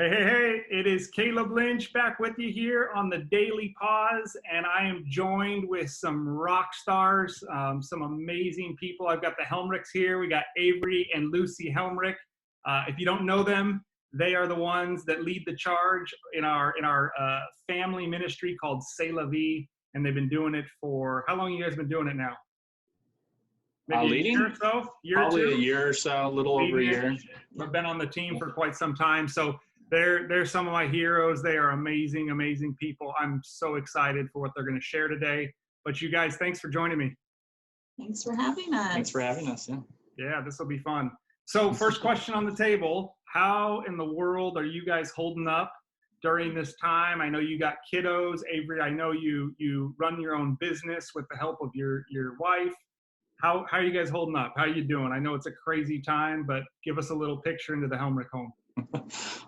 Hey, hey, hey, it is Caleb Lynch back with you here on the Daily Pause, and I am joined with some rock stars, some amazing people. I've got the Helmricks here. We got Avery and Lucy Helmrick. If you don't know them, they are the ones that lead the charge in our family ministry called C'est La Vie, and they've been doing it for, how long have you guys been doing it now? Maybe Leading? a year or so? Probably a year or so, a little over a year. I've been on the team for quite some time, so they're some of my heroes. They are amazing, amazing people. I'm so excited for what they're going to share today. But you guys, thanks for joining me. Thanks for having us. Thanks for having us. Yeah. Yeah, this will be fun. So first question on the table, how in the world are you guys holding up during this time? I know you got kiddos. Avery, I know you run your own business with the help of your wife. How are you guys holding up? How are you doing? I know it's a crazy time, but give us a little picture into the Helmrick home.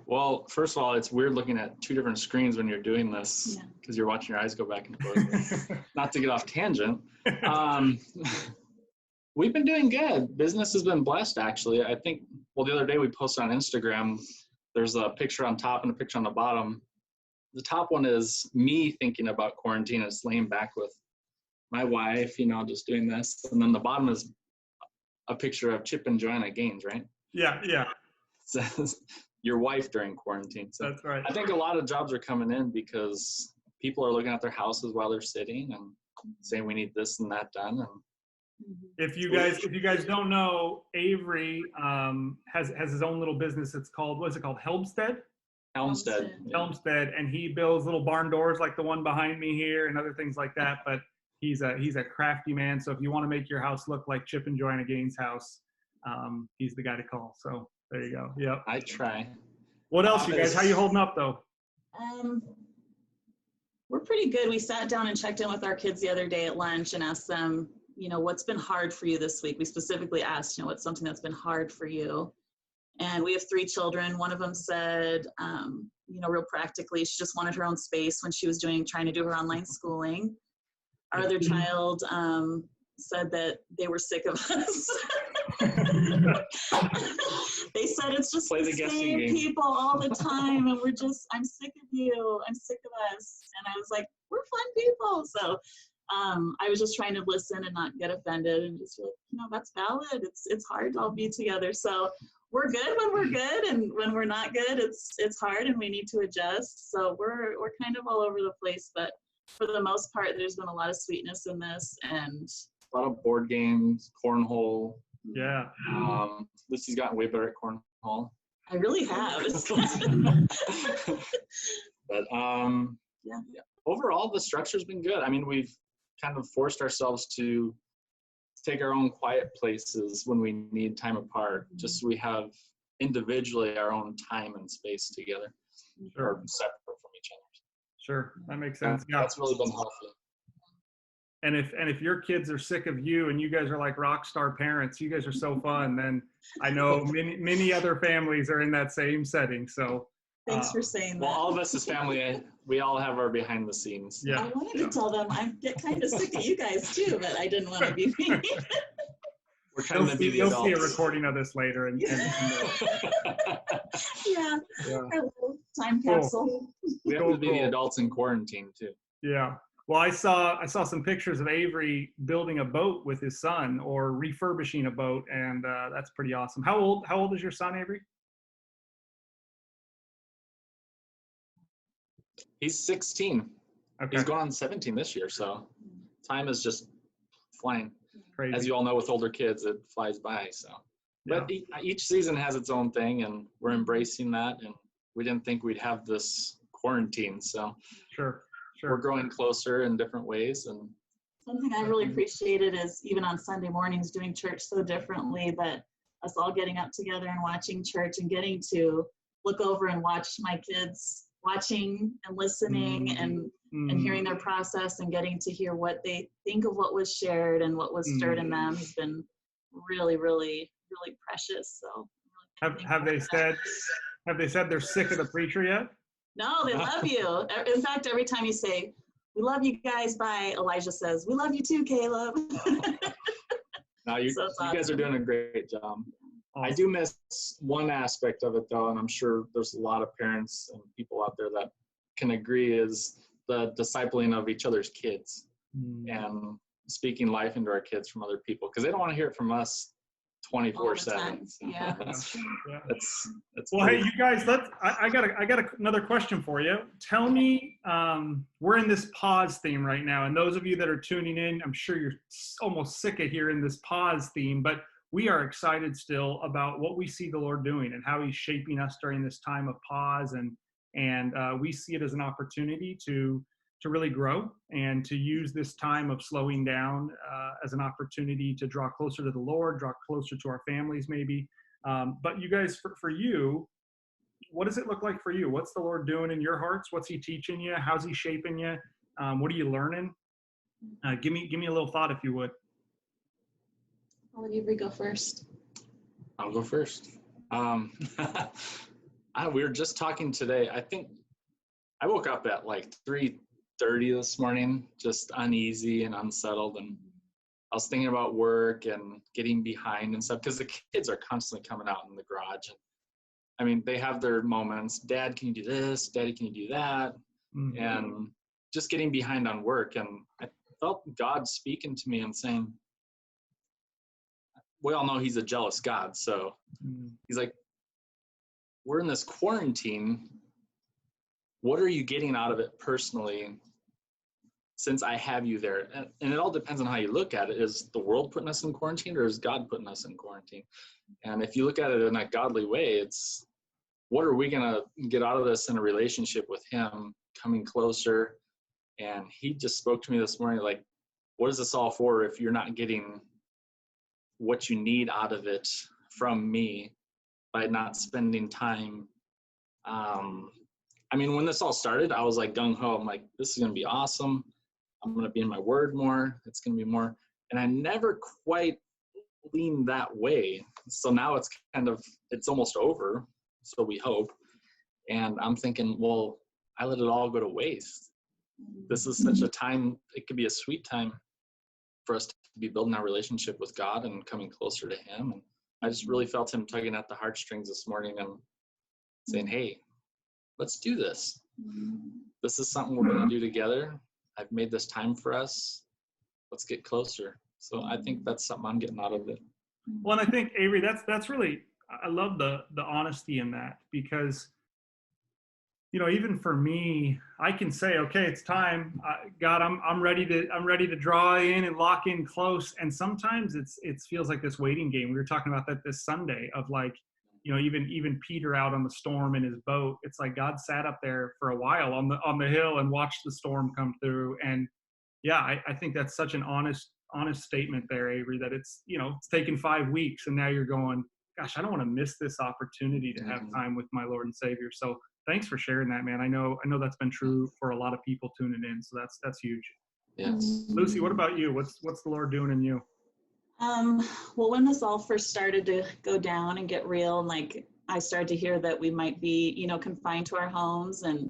Well, first of all, it's weird looking at two different screens when you're doing this because you're watching your eyes go back and forth. Not to get off tangent. We've been doing good. Business has been blessed, actually. I think, well, the other day we posted on Instagram, there's a picture on top and a picture on the bottom. The top one is me thinking about quarantine. It's laying back with my wife, just doing this. And then the bottom is a picture of Chip and Joanna Gaines, right? Yeah. Says your wife during quarantine. So that's right. I think a lot of jobs are coming in because people are looking at their houses while they're sitting and saying we need this and that done. And if you guys don't know, Avery has his own little business. It's called, what is it called? Helmstead, and he builds little barn doors like the one behind me here and other things like that. But he's a crafty man. So if you want to make your house look like Chip and Joanna Gaines' house, he's the guy to call. So there you go. Yep. I try. What else, you guys? How you holding up, though? We're pretty good. We sat down and checked in with our kids the other day at lunch and asked them, what's been hard for you this week? We specifically asked, what's something that's been hard for you? And we have 3 children. One of them said, real practically, she just wanted her own space when she was trying to do her online schooling. Our other child said that they were sick of us. They said it's just the same people all the time, and I'm sick of you, I'm sick of us. And I was like, we're fun people. So I was just trying to listen and not get offended and just be like, that's valid. It's hard to all be together. So we're good when we're good, and when we're not good, it's hard and we need to adjust. So we're kind of all over the place, but for the most part, there's been a lot of sweetness in this, and a lot of board games, cornhole. Yeah. Lucy's gotten way better at cornhole. I really have. But overall, the structure's been good. I mean, we've kind of forced ourselves to take our own quiet places when we need time apart, just so we have individually our own time and space together, or separate from each other. Sure, that makes sense. Yeah, that's really been healthy. And if your kids are sick of you and you guys are like rock star parents, you guys are so fun, then I know many other families are in that same setting. So thanks for saying that. Well, all of us as family, we all have our behind the scenes. Yeah. I wanted to tell them I get kind of sick of you guys too, but I didn't want to be mean. We're trying to be the adults. You'll see a recording of this later. Yeah. Our little time capsule. We have to be the adults in quarantine too. Yeah. Well, I saw some pictures of Avery building a boat with his son, or refurbishing a boat, and that's pretty awesome. How old is your son, Avery? He's 16. Okay. He's going on 17 this year, so time is just flying. Crazy. As you all know, with older kids, it flies by. So, but each season has its own thing, and we're embracing that. And we didn't think we'd have this quarantine, so sure. We're growing closer in different ways. And something I really appreciated is even on Sunday mornings doing church so differently, but us all getting up together and watching church and getting to look over and watch my kids watching and listening and hearing their process and getting to hear what they think of what was shared and what was stirred in them has been really, really, really precious. So have they said they're sick of the preacher yet? No, they love you. In fact, every time you say, "We love you guys," bye, Elijah says, "We love you too, Caleb." No, you guys are doing a great job. I do miss one aspect of it though, and I'm sure there's a lot of parents and people out there that can agree, is the discipling of each other's kids and speaking life into our kids from other people, because they don't want to hear it from us 24/7. Yeah, that's true. It's well, hey, you guys, I got another question for you. Tell me, we're in this pause theme right now, and those of you that are tuning in, I'm sure you're almost sick of hearing this pause theme, but we are excited still about what we see the Lord doing and how he's shaping us during this time of pause. And we see it as an opportunity to really grow and to use this time of slowing down as an opportunity to draw closer to the Lord, draw closer to our families maybe. But you guys, for you, what does it look like for you? What's the Lord doing in your hearts? What's he teaching you? How's he shaping you? What are you learning? Give me a little thought if you would. I'll let you go first. I'll go first. We were just talking today. I think I woke up at like 3:30 this morning, just uneasy and unsettled. And I was thinking about work and getting behind and stuff, because the kids are constantly coming out in the garage. And I mean, they have their moments. Dad, can you do this? Daddy, can you do that? Mm-hmm. And just getting behind on work. And I felt God speaking to me and saying, we all know he's a jealous God. So he's like, we're in this quarantine. What are you getting out of it personally since I have you there? And it all depends on how you look at it. Is the world putting us in quarantine, or is God putting us in quarantine? And if you look at it in a godly way, it's, what are we going to get out of this in a relationship with him, coming closer? And he just spoke to me this morning, like, what is this all for if you're not getting what you need out of it from me by not spending time? I mean, when this all started, I was like gung-ho. I'm like, this is going to be awesome. I'm going to be in my word more. It's going to be more. And I never quite leaned that way. So now it's it's almost over. So we hope. And I'm thinking, well, I let it all go to waste. This is such a time, it could be a sweet time for us to be building our relationship with God and coming closer to him. And I just really felt him tugging at the heartstrings this morning and saying, hey, let's do this. This is something we're going to do together. I've made this time for us. Let's get closer. So I think that's something I'm getting out of it. Well, and I think, Avery, that's really, I love the honesty in that, because, you know, even for me, I can say, okay, it's time. God, I'm ready to draw in and lock in close. And sometimes it feels like this waiting game. We were talking about that this Sunday, of like, you know, even Peter out on the storm in his boat. It's like God sat up there for a while on the hill and watched the storm come through. And yeah, I think that's such an honest statement there, Avery, that it's, you know, it's taken 5 weeks and now you're going, gosh, I don't want to miss this opportunity to have time with my Lord and Savior. So thanks for sharing that, man. I know that's been true for a lot of people tuning in. So that's huge. Yes. Lucy, what about you? What's the Lord doing in you? Well, when this all first started to go down and get real, and like I started to hear that we might be, you know, confined to our homes and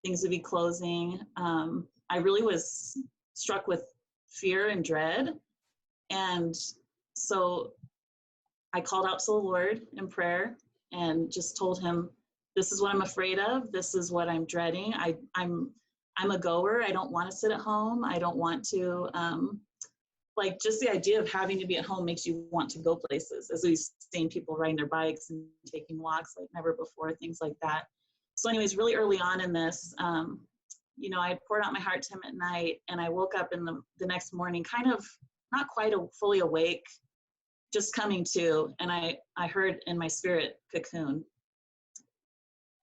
things would be closing, I really was struck with fear and dread. And so I called out to the Lord in prayer and just told him, this is what I'm afraid of. This is what I'm dreading. I'm a goer. I don't want to sit at home. I don't want to, like, just the idea of having to be at home makes you want to go places, as we've seen people riding their bikes and taking walks like never before, things like that. So anyways, really early on in this, you know, I poured out my heart to him at night, and I woke up in the next morning, kind of not quite fully awake, just coming to, and I heard in my spirit, cocoon.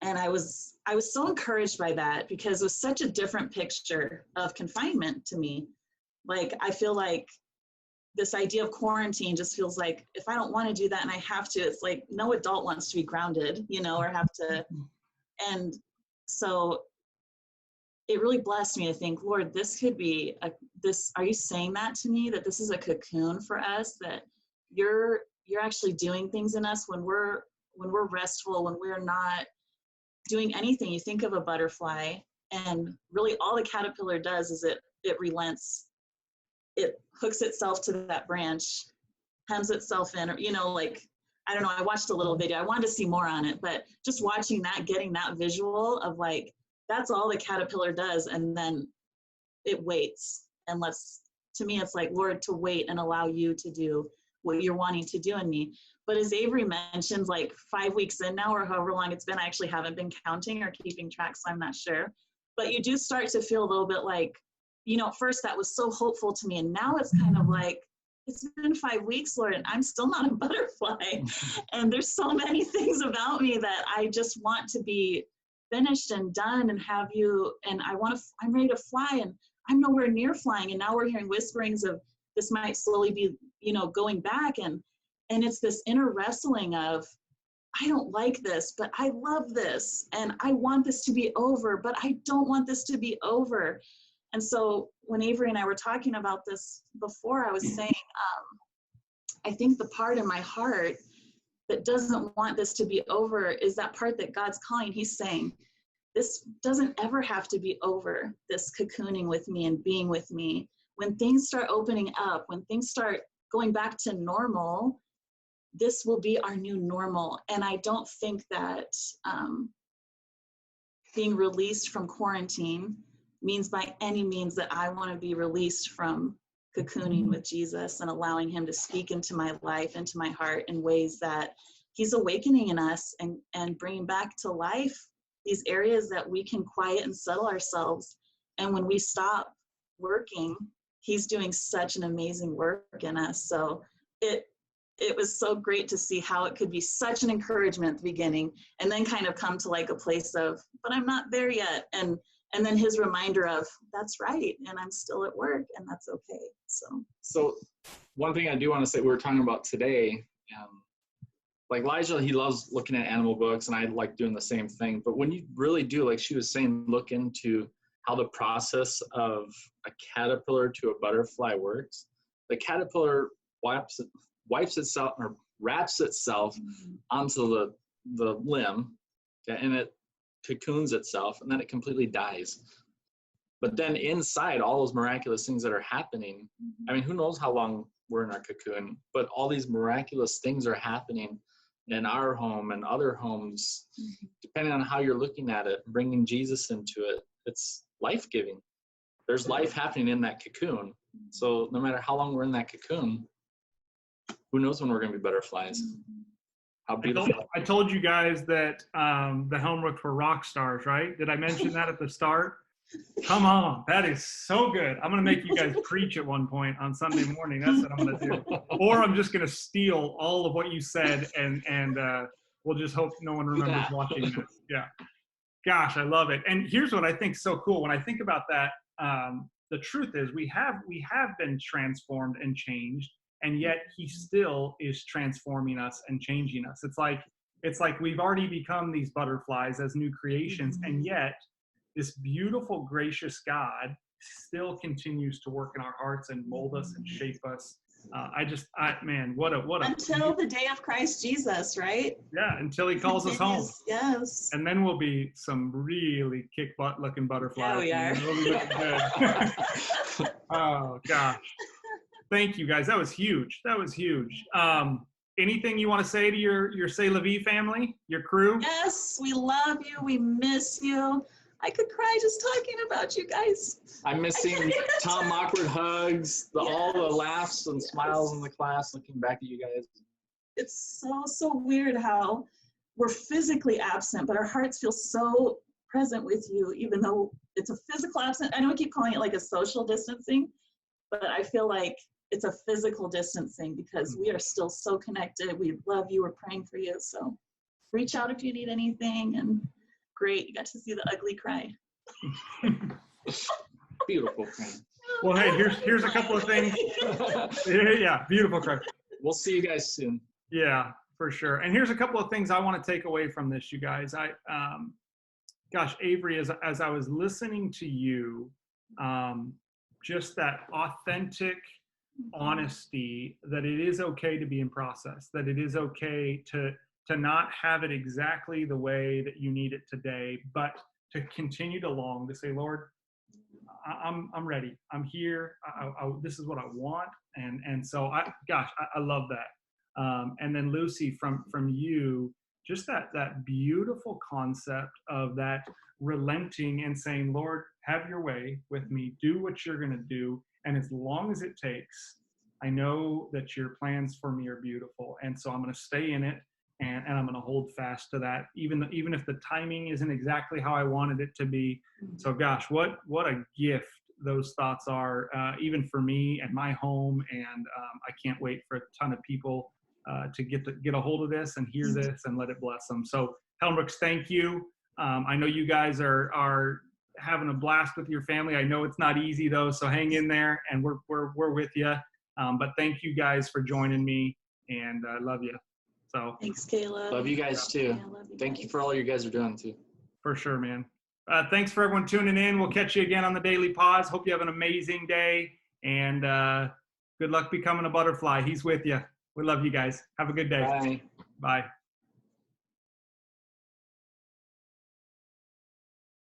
And I was so encouraged by that, because it was such a different picture of confinement to me. Like, I feel like this idea of quarantine just feels like, if I don't want to do that and I have to, it's like no adult wants to be grounded, you know, or have to. And so it really blessed me to think, Lord, this could be are you saying that to me, that this is a cocoon for us, that you're actually doing things in us when we're restful, when we're not doing anything. You think of a butterfly, and really all the caterpillar does is it relents. It hooks itself to that branch, hems itself in, or, you know, like, I don't know, I watched a little video. I wanted to see more on it, but just watching that, getting that visual of like, that's all the caterpillar does. And then it waits and to me, it's like, Lord, to wait and allow you to do what you're wanting to do in me. But as Avery mentioned, like 5 weeks in now, or however long it's been, I actually haven't been counting or keeping track, so I'm not sure. But you do start to feel a little bit like, you know, at first that was so hopeful to me. And now it's kind of like, it's been 5 weeks, Lord, and I'm still not a butterfly. And there's so many things about me that I just want to be finished and done and have you, and I'm ready to fly, and I'm nowhere near flying. And now we're hearing whisperings of this might slowly be, you know, going back. And it's this inner wrestling of, I don't like this, but I love this. And I want this to be over, but I don't want this to be over. And so when Avery and I were talking about this before, I was saying, I think the part in my heart that doesn't want this to be over is that part that God's calling. He's saying, this doesn't ever have to be over, this cocooning with me and being with me. When things start opening up, when things start going back to normal, this will be our new normal. And I don't think that being released from quarantine means by any means that I want to be released from cocooning with Jesus and allowing him to speak into my life, into my heart in ways that he's awakening in us and bringing back to life these areas that we can quiet and settle ourselves. And when we stop working, he's doing such an amazing work in us. So it was so great to see how it could be such an encouragement at the beginning and then kind of come to like a place of, but I'm not there yet. And then his reminder of, that's right, and I'm still at work, and that's okay. So one thing I do want to say, we were talking about today, like Elijah, he loves looking at animal books, and I like doing the same thing. But when you really do, like she was saying, look into how the process of a caterpillar to a butterfly works. The caterpillar wipes itself or wraps itself onto the limb, and it cocoons itself, and then it completely dies. But then inside all those miraculous things that are happening, I mean, who knows how long we're in our cocoon, but all these miraculous things are happening in our home and other homes, depending on how you're looking at it, bringing Jesus into it. It's life-giving. There's life happening in that cocoon. So no matter how long we're in that cocoon, who knows when we're going to be butterflies. How beautiful. I told you guys that the Helmricks were rock stars, right? Did I mention that at the start? Come on, that is so good. I'm going to make you guys preach at one point on Sunday morning. That's what I'm going to do. Or I'm just going to steal all of what you said, and we'll just hope no one remembers watching this. Yeah. Gosh, I love it. And here's what I think is so cool. When I think about that, the truth is we have been transformed and changed, and yet he still is transforming us and changing us. It's like we've already become these butterflies as new creations, and yet this beautiful, gracious God still continues to work in our hearts and mold us and shape us. Man, what a until the day of Christ Jesus, right? Yeah, until he calls us home. Yes. And then we'll be some really kick butt looking butterflies. Oh, we are. We'll be looking good. Oh gosh. Thank you guys. That was huge. Anything you want to say to your C'est La Vie family, your crew? Yes, we love you. We miss you. I could cry just talking about you guys. I'm missing Tom awkward hugs, all the laughs and smiles in the class, looking back at you guys. It's so weird how we're physically absent, but our hearts feel so present with you, even though it's a physical absence. I know we keep calling it like a social distancing, but I feel like it's a physical distancing because we are still so connected. We love you. We're praying for you. So reach out if you need anything. And great, you got to see the ugly cry. Beautiful cry. Well, hey, here's a couple of things. Yeah, beautiful cry. We'll see you guys soon. Yeah, for sure. And here's a couple of things I want to take away from this, you guys. Gosh, Avery, as I was listening to you, just that authentic honesty that it is okay to be in process, that it is okay to not have it exactly the way that you need it today, but to continue to long, to say, Lord, I'm ready. I'm here. This is what I want. And so I love that. And then Lucy, from you, just that beautiful concept of that relenting and saying, Lord, have your way with me, do what you're going to do. And as long as it takes, I know that your plans for me are beautiful. And so I'm going to stay in it, and I'm going to hold fast to that, even if the timing isn't exactly how I wanted it to be. So gosh, what a gift those thoughts are, even for me and my home. And I can't wait for a ton of people to get a hold of this and hear this and let it bless them. So Helmricks, thank you. I know you guys are having a blast with your family. I know it's not easy though, so hang in there, and we're with you. But thank you guys for joining me, and I love you. So thanks, Caleb. Love you guys too. Yeah, love you Thank guys. you for all you guys are doing too. For sure, man. Thanks for everyone tuning in. We'll catch you again on the Daily Pause. Hope you have an amazing day, and good luck becoming a butterfly. He's with you. We love you guys. Have a good day. Bye. Bye.